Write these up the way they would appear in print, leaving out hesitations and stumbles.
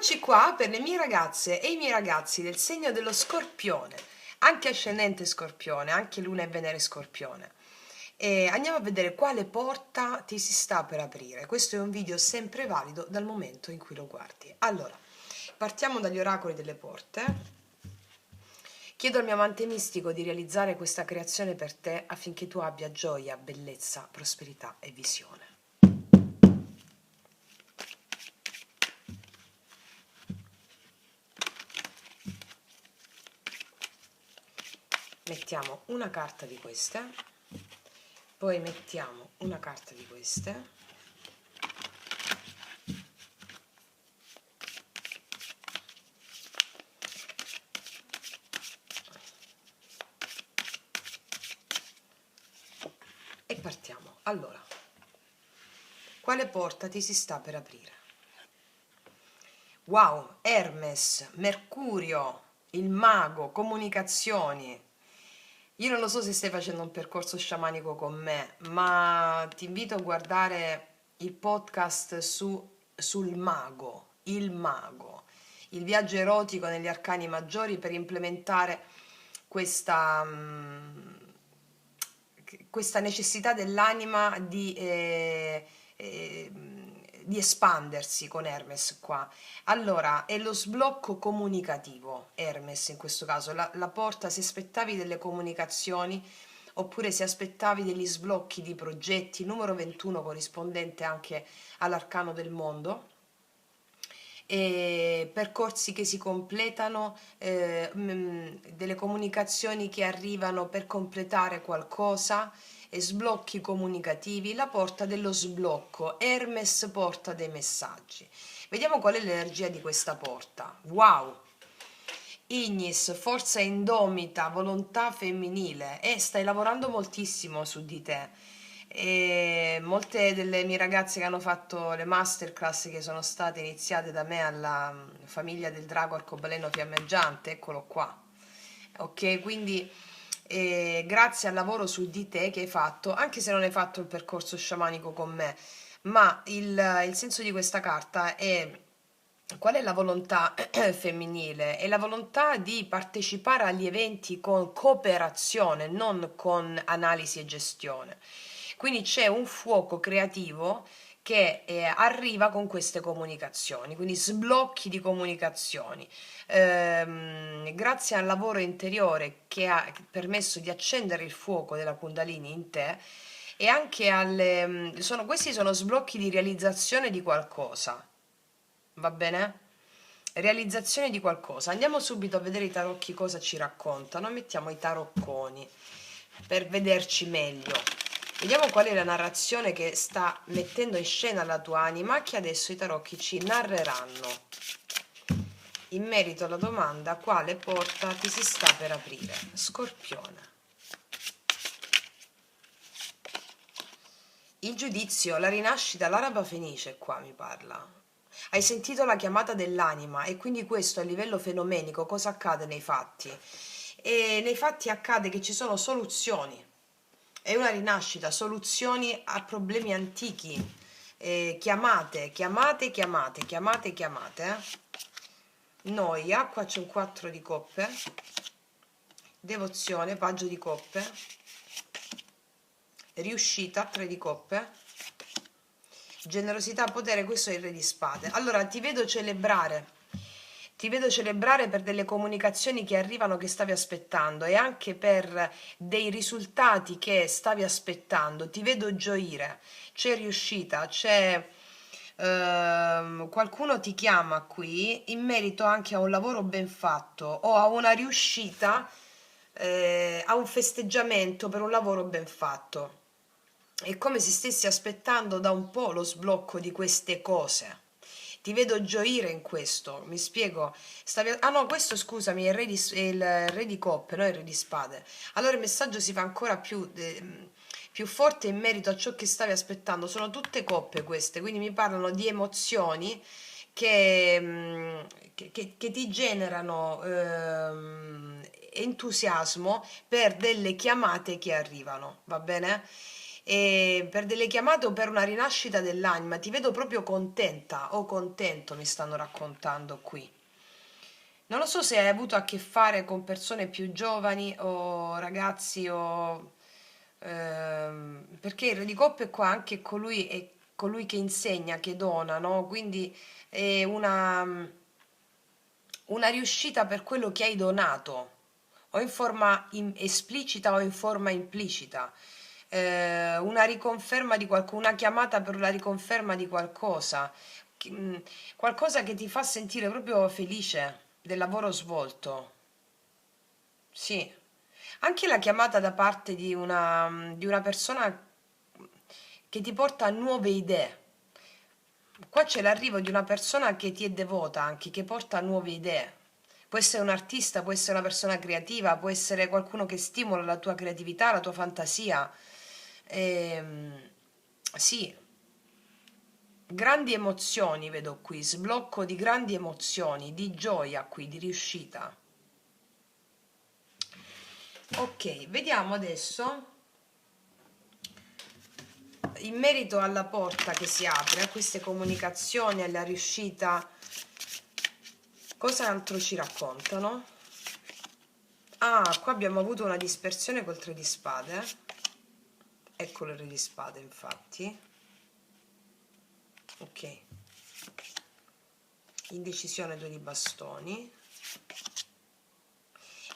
Eccoci qua per le mie ragazze e i miei ragazzi del segno dello Scorpione, anche ascendente Scorpione, anche Luna e Venere Scorpione. E andiamo a vedere quale porta ti si sta per aprire. Questo è un video sempre valido dal momento in cui lo guardi. Allora, partiamo dagli oracoli delle porte. Chiedo al mio amante mistico di realizzare questa creazione per te affinché tu abbia gioia, bellezza, prosperità e visione. Mettiamo una carta di queste, poi mettiamo una carta di queste, e partiamo. Allora, quale porta ti si sta per aprire? Wow, Hermes, Mercurio, il mago, comunicazioni. Io non lo so se stai facendo un percorso sciamanico con me, ma ti invito a guardare il podcast sul mago, il viaggio erotico negli arcani maggiori per implementare questa, questa necessità dell'anima di espandersi con Hermes qua. Allora, è lo sblocco comunicativo, Hermes in questo caso, la porta, se aspettavi delle comunicazioni oppure se aspettavi degli sblocchi di progetti, numero 21 corrispondente anche all'arcano del mondo, e percorsi che si completano, delle comunicazioni che arrivano per completare qualcosa, e sblocchi comunicativi, la porta dello sblocco, Hermes porta dei messaggi. Vediamo qual è l'energia di questa porta. Wow! Ignis, forza indomita, volontà femminile, e stai lavorando moltissimo su di te. E molte delle mie ragazze che hanno fatto le masterclass che sono state iniziate da me alla famiglia del drago arcobaleno fiammeggiante, eccolo qua. Ok, quindi grazie al lavoro su di te che hai fatto, anche se non hai fatto il percorso sciamanico con me, ma il senso di questa carta è: qual è la volontà femminile? È la volontà di partecipare agli eventi con cooperazione, non con analisi e gestione. Quindi c'è un fuoco creativo che arriva con queste comunicazioni, quindi sblocchi di comunicazioni. Grazie al lavoro interiore che ha permesso di accendere il fuoco della Kundalini in te, e anche questi sono sblocchi di realizzazione di qualcosa, va bene? Realizzazione di qualcosa. Andiamo subito a vedere i tarocchi cosa ci raccontano. Mettiamo i tarocconi per vederci meglio. Vediamo qual è la narrazione che sta mettendo in scena la tua anima, che adesso i tarocchi ci narreranno in merito alla domanda: quale porta ti si sta per aprire? Scorpione. Il giudizio, la rinascita, l'araba fenice qua mi parla. Hai sentito la chiamata dell'anima, e quindi questo a livello fenomenico cosa accade nei fatti? E nei fatti accade che ci sono soluzioni, è una rinascita, soluzioni a problemi antichi, chiamate. Noia, qua c'è un 4 di coppe, devozione, paggio di coppe, riuscita, 3 di coppe, generosità, potere, questo è il re di spade. Allora ti vedo celebrare per delle comunicazioni che arrivano, che stavi aspettando, e anche per dei risultati che stavi aspettando. Ti vedo gioire, c'è riuscita, c'è qualcuno ti chiama qui in merito anche a un lavoro ben fatto o a una riuscita, a un festeggiamento per un lavoro ben fatto. È come se stessi aspettando da un po' lo sblocco di queste cose. Ti vedo gioire in questo, mi spiego. Ah no, questo scusami, è il re di coppe, non il re di spade. Allora il messaggio si fa ancora più forte in merito a ciò che stavi aspettando. Sono tutte coppe queste, quindi mi parlano di emozioni che ti generano entusiasmo per delle chiamate che arrivano, va bene? e per delle chiamate o per una rinascita dell'anima. Ti vedo proprio contenta o contento, mi stanno raccontando qui. Non lo so se hai avuto a che fare con persone più giovani o ragazzi o... perché il re di coppe è qua anche è colui che insegna, che dona, no? Quindi è una riuscita per quello che hai donato, o in forma esplicita o in forma implicita. Una riconferma di qualcosa, una chiamata per la riconferma di qualcosa, qualcosa che ti fa sentire proprio felice del lavoro svolto. Sì, anche la chiamata da parte di una persona che ti porta a nuove idee. Qua c'è l'arrivo di una persona che ti è devota anche, che porta nuove idee. Può essere un artista, può essere una persona creativa, può essere qualcuno che stimola la tua creatività, la tua fantasia. Ehm, sì, grandi emozioni vedo qui, sblocco di grandi emozioni, di gioia qui, di riuscita. Ok, vediamo adesso in merito alla porta che si apre, a queste comunicazioni, alla riuscita, cosa altro ci raccontano? Ah, qua abbiamo avuto una dispersione col 3 di spade. Eccolo il re di spade, infatti. Ok. Indecisione 2 di bastoni.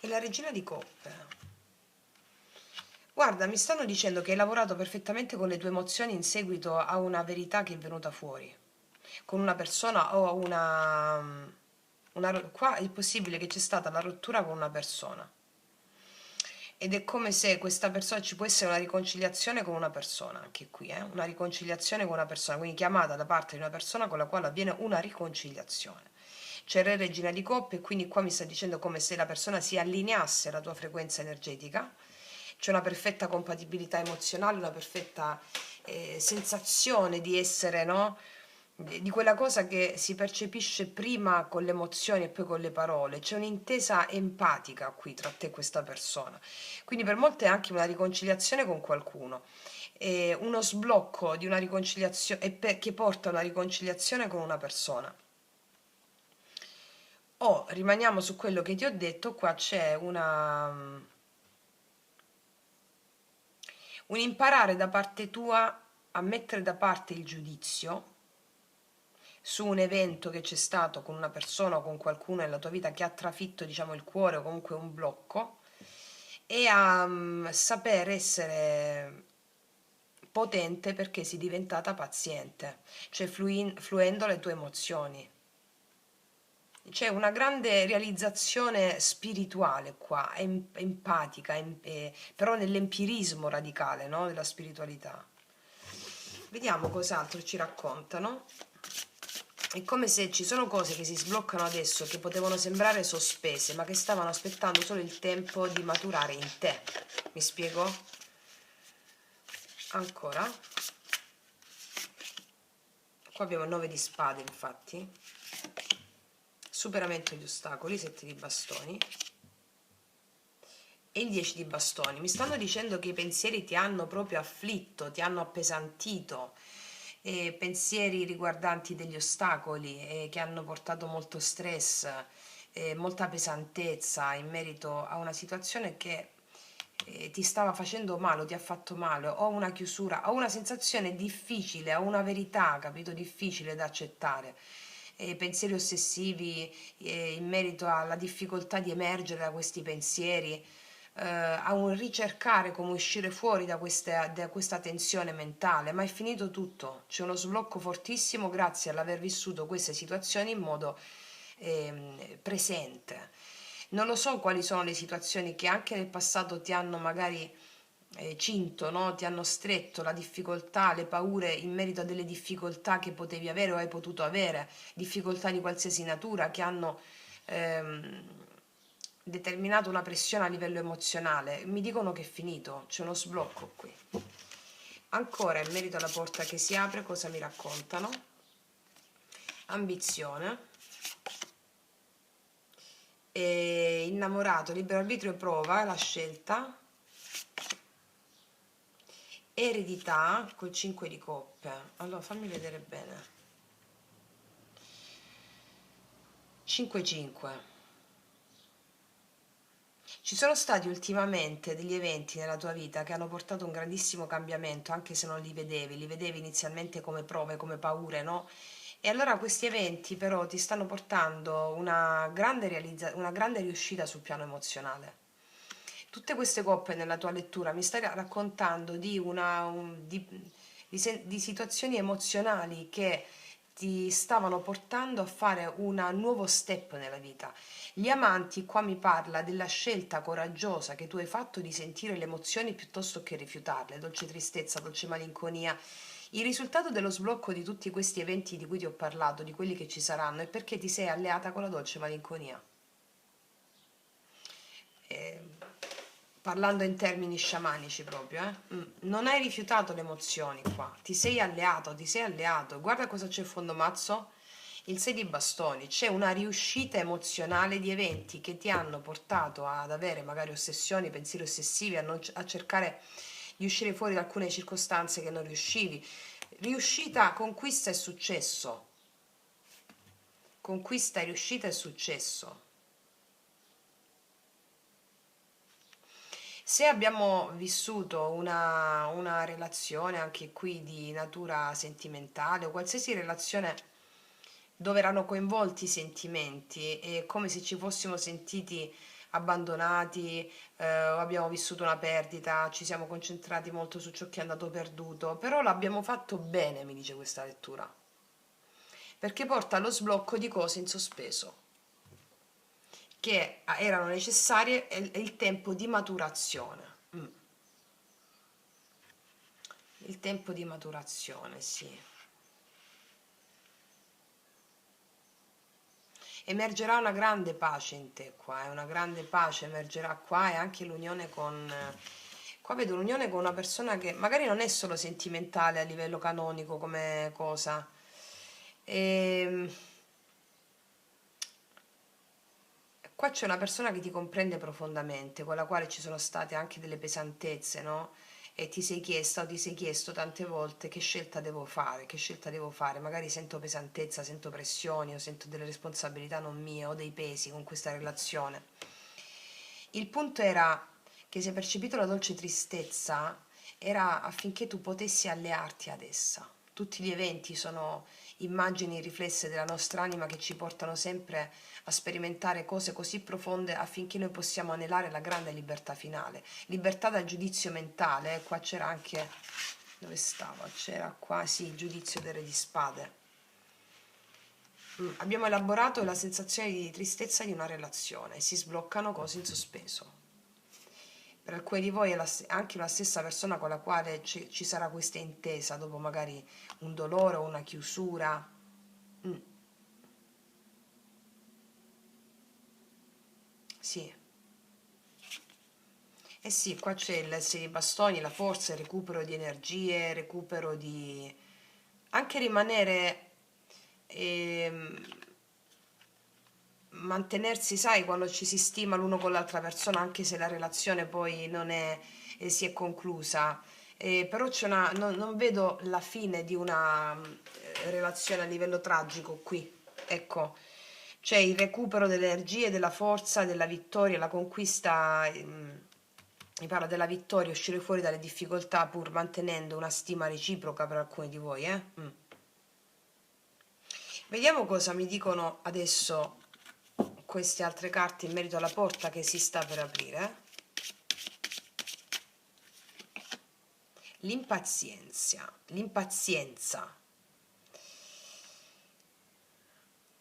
E la regina di coppe. Guarda, mi stanno dicendo che hai lavorato perfettamente con le tue emozioni in seguito a una verità che è venuta fuori. Con una persona o qua è possibile che c'è stata la rottura con una persona. Ed è come se questa persona, ci può essere una riconciliazione con una persona, anche qui, una riconciliazione con una persona, quindi chiamata da parte di una persona con la quale avviene una riconciliazione. C'è Re Regina di Coppe e quindi qua mi sta dicendo come se la persona si allineasse alla tua frequenza energetica, c'è una perfetta compatibilità emozionale, una perfetta sensazione di essere, no? Di quella cosa che si percepisce prima con le emozioni e poi con le parole. C'è un'intesa empatica qui tra te e questa persona. Quindi per molte è anche una riconciliazione con qualcuno, uno sblocco di una riconciliazione che porta a una riconciliazione con una persona. O rimaniamo su quello che ti ho detto, qua c'è un imparare da parte tua a mettere da parte il giudizio su un evento che c'è stato con una persona o con qualcuno nella tua vita che ha trafitto, diciamo, il cuore o comunque un blocco, e a saper essere potente perché sei diventata paziente, cioè fluendo le tue emozioni. C'è una grande realizzazione spirituale qua, empatica, però nell'empirismo radicale, no? Della spiritualità. Vediamo cos'altro ci raccontano. È come se ci sono cose che si sbloccano adesso che potevano sembrare sospese, ma che stavano aspettando solo il tempo di maturare in te. Mi spiego? Ancora. Qua abbiamo il 9 di spade, infatti. Superamento degli ostacoli, 7 di bastoni. E il 10 di bastoni. Mi stanno dicendo che i pensieri ti hanno proprio afflitto, ti hanno appesantito, pensieri riguardanti degli ostacoli che hanno portato molto stress, molta pesantezza in merito a una situazione che ti stava facendo male o ti ha fatto male, o una chiusura, o una sensazione difficile, o una verità, capito, difficile da accettare. Pensieri ossessivi in merito alla difficoltà di emergere da questi pensieri, a un ricercare come uscire fuori da questa tensione mentale, ma è finito tutto. C'è uno sblocco fortissimo grazie all'aver vissuto queste situazioni in modo presente. Non lo so quali sono le situazioni che anche nel passato ti hanno magari cinto, no? Ti hanno stretto, la difficoltà, le paure in merito a delle difficoltà che potevi avere o hai potuto avere, difficoltà di qualsiasi natura che hanno ehm, determinato una pressione a livello emozionale. Mi dicono che è finito, c'è uno sblocco qui. Ancora in merito alla porta che si apre, cosa mi raccontano? Ambizione. E innamorato, libero arbitrio e prova la scelta, eredità col 5 di coppe. Allora fammi vedere bene. 5-5. Ci sono stati ultimamente degli eventi nella tua vita che hanno portato un grandissimo cambiamento, anche se non li vedevi inizialmente come prove, come paure, no? E allora questi eventi però ti stanno portando una grande riuscita sul piano emozionale. Tutte queste coppe nella tua lettura mi stai raccontando di situazioni emozionali che ti stavano portando a fare un nuovo step nella vita. Gli amanti qua mi parla della scelta coraggiosa che tu hai fatto di sentire le emozioni piuttosto che rifiutarle, dolce tristezza, dolce malinconia. Il risultato dello sblocco di tutti questi eventi di cui ti ho parlato, di quelli che ci saranno, è perché ti sei alleata con la dolce malinconia. Eh, Parlando in termini sciamanici proprio, eh? Non hai rifiutato le emozioni qua, ti sei alleato, ti sei alleato. Guarda cosa c'è in fondo mazzo. Il 6 di bastoni, c'è una riuscita emozionale di eventi che ti hanno portato ad avere magari ossessioni, pensieri ossessivi, a cercare di uscire fuori da alcune circostanze che non riuscivi. Riuscita, conquista e successo. Conquista, riuscita e successo. Se abbiamo vissuto una relazione anche qui di natura sentimentale o qualsiasi relazione dove erano coinvolti i sentimenti, è come se ci fossimo sentiti abbandonati, o abbiamo vissuto una perdita, ci siamo concentrati molto su ciò che è andato perduto, però l'abbiamo fatto bene, mi dice questa lettura, perché porta allo sblocco di cose in sospeso che erano necessarie e il tempo di maturazione. Il tempo di maturazione, sì. Emergerà una grande pace in te qua, una grande pace emergerà qua, e anche l'unione con... Qua vedo l'unione con una persona che magari non è solo sentimentale a livello canonico come cosa. E... Qua c'è una persona che ti comprende profondamente, con la quale ci sono state anche delle pesantezze, no? E ti sei chiesta o ti sei chiesto tante volte che scelta devo fare, che scelta devo fare. Magari sento pesantezza, sento pressioni o sento delle responsabilità non mie o dei pesi con questa relazione. Il punto era che se hai percepito la dolce tristezza era affinché tu potessi allearti ad essa. Tutti gli eventi sono immagini riflesse della nostra anima che ci portano sempre a sperimentare cose così profonde affinché noi possiamo anelare la grande libertà finale. Libertà dal giudizio mentale, qua c'era anche, dove stava? C'era qua, sì, il giudizio del re di spade. Abbiamo elaborato la sensazione di tristezza di una relazione, si sbloccano cose in sospeso. Per alcuni di voi è anche la stessa persona con la quale ci sarà questa intesa dopo magari un dolore o una chiusura. Mm, sì. Eh sì, qua c'è il 6 di bastoni, la forza, il recupero di energie, recupero di... anche rimanere, ehm, mantenersi, sai, quando ci si stima l'uno con l'altra persona, anche se la relazione poi non è, si è conclusa. Però non vedo la fine di una relazione a livello tragico qui, ecco. C'è il recupero delle energie, della forza, della vittoria, la conquista, mi parla della vittoria, uscire fuori dalle difficoltà pur mantenendo una stima reciproca per alcuni di voi, eh? Vediamo cosa mi dicono adesso queste altre carte in merito alla porta che si sta per aprire. L'impazienza.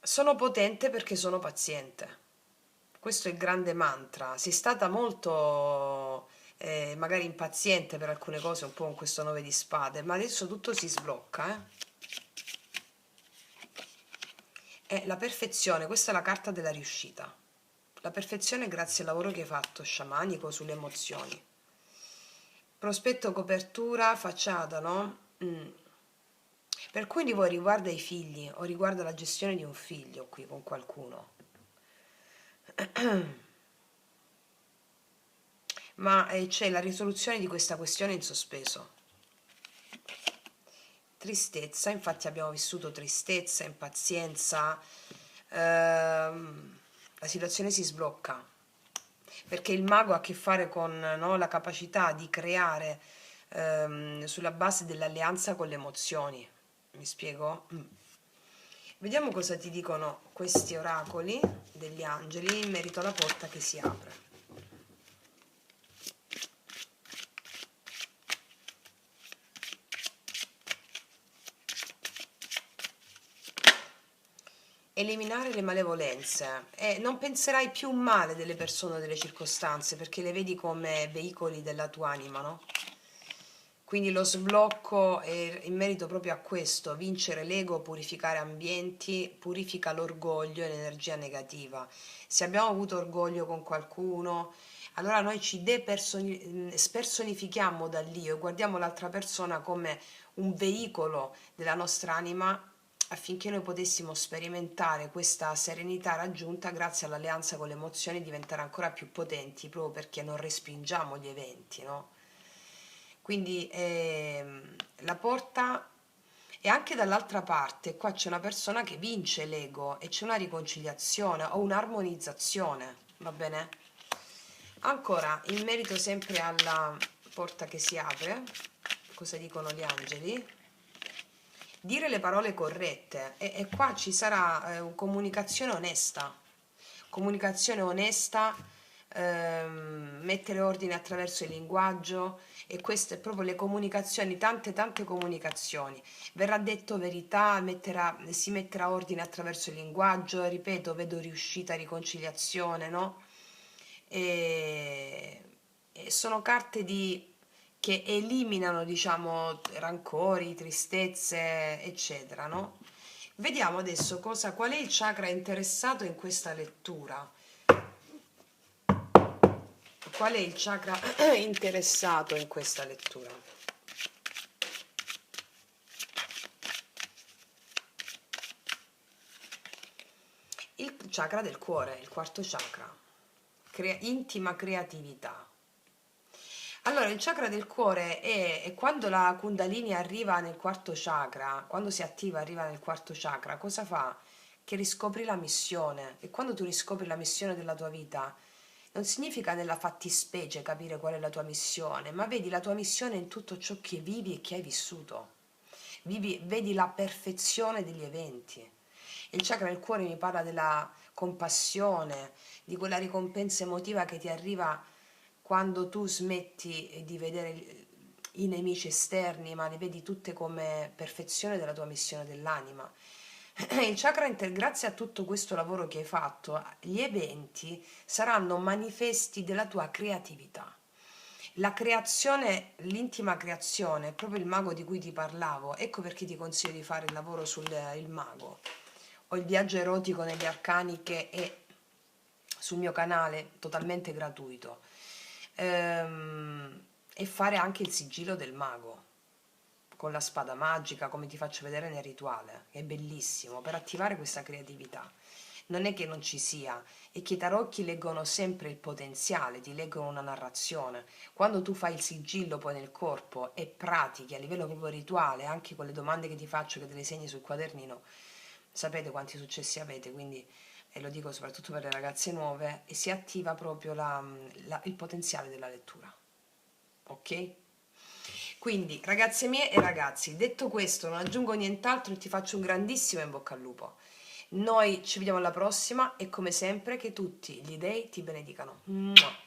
Sono potente perché sono paziente. Questo è il grande mantra. Sei stata molto magari impaziente per alcune cose, un po' con questo 9 di spade, ma adesso tutto si sblocca, eh? È la perfezione, questa è la carta della riuscita. La perfezione grazie al lavoro che hai fatto, sciamanico, sulle emozioni. Prospetto, copertura, facciata, no? Per cui di voi riguarda i figli o riguarda la gestione di un figlio qui con qualcuno. Ma c'è la risoluzione di questa questione in sospeso. tristezza, infatti abbiamo vissuto tristezza, impazienza, la situazione si sblocca, perché il mago ha a che fare con, no, la capacità di creare sulla base dell'alleanza con le emozioni. Mi spiego? Vediamo cosa ti dicono questi oracoli degli angeli in merito alla porta che si apre. Eliminare le malevolenze e non penserai più male delle persone o delle circostanze perché le vedi come veicoli della tua anima, no? Quindi lo sblocco è in merito proprio a questo: vincere l'ego, purificare ambienti, purifica l'orgoglio e l'energia negativa. Se abbiamo avuto orgoglio con qualcuno, allora noi ci spersonifichiamo dall'io e guardiamo l'altra persona come un veicolo della nostra anima affinché noi potessimo sperimentare questa serenità raggiunta grazie all'alleanza con le emozioni, diventare ancora più potenti proprio perché non respingiamo gli eventi, no? Quindi la porta, e anche dall'altra parte qua c'è una persona che vince l'ego e c'è una riconciliazione o un'armonizzazione, va bene? Ancora, in merito sempre alla porta che si apre, cosa dicono gli angeli? Dire le parole corrette e qua ci sarà comunicazione onesta, mettere ordine attraverso il linguaggio, e queste è proprio le comunicazioni, tante comunicazioni. Verrà detto verità, si metterà ordine attraverso il linguaggio, ripeto, vedo riuscita, riconciliazione, no? E sono carte che eliminano, diciamo, rancori, tristezze, eccetera, no? Vediamo adesso qual è il chakra interessato in questa lettura. Qual è il chakra interessato in questa lettura? Il chakra del cuore, il quarto chakra, intima creatività. Allora, il chakra del cuore è quando la Kundalini arriva nel quarto chakra, quando si attiva, arriva nel quarto chakra, cosa fa? Che riscopri la missione. E quando tu riscopri la missione della tua vita, non significa nella fattispecie capire qual è la tua missione, ma vedi la tua missione in tutto ciò che vivi e che hai vissuto. Vedi la perfezione degli eventi. Il chakra del cuore mi parla della compassione, di quella ricompensa emotiva che ti arriva quando tu smetti di vedere i nemici esterni, ma li vedi tutte come perfezione della tua missione dell'anima. Il chakra grazie a tutto questo lavoro che hai fatto, gli eventi saranno manifesti della tua creatività. La creazione, l'intima creazione, è proprio il mago di cui ti parlavo. Ecco perché ti consiglio di fare il lavoro sul il mago o il viaggio erotico negli arcani, che è sul mio canale, totalmente gratuito, e fare anche il sigillo del mago con la spada magica, come ti faccio vedere nel rituale, è bellissimo per attivare questa creatività. Non è che non ci sia, è che i tarocchi leggono sempre il potenziale, ti leggono una narrazione. Quando tu fai il sigillo poi nel corpo e pratichi a livello proprio rituale, anche con le domande che ti faccio, che te le segni sul quadernino, sapete quanti successi avete, quindi, e lo dico soprattutto per le ragazze nuove, e si attiva proprio il potenziale della lettura. Ok? Quindi, ragazze mie e ragazzi, detto questo, non aggiungo nient'altro e ti faccio un grandissimo in bocca al lupo. Noi ci vediamo alla prossima e come sempre che tutti gli dei ti benedicano. Mua.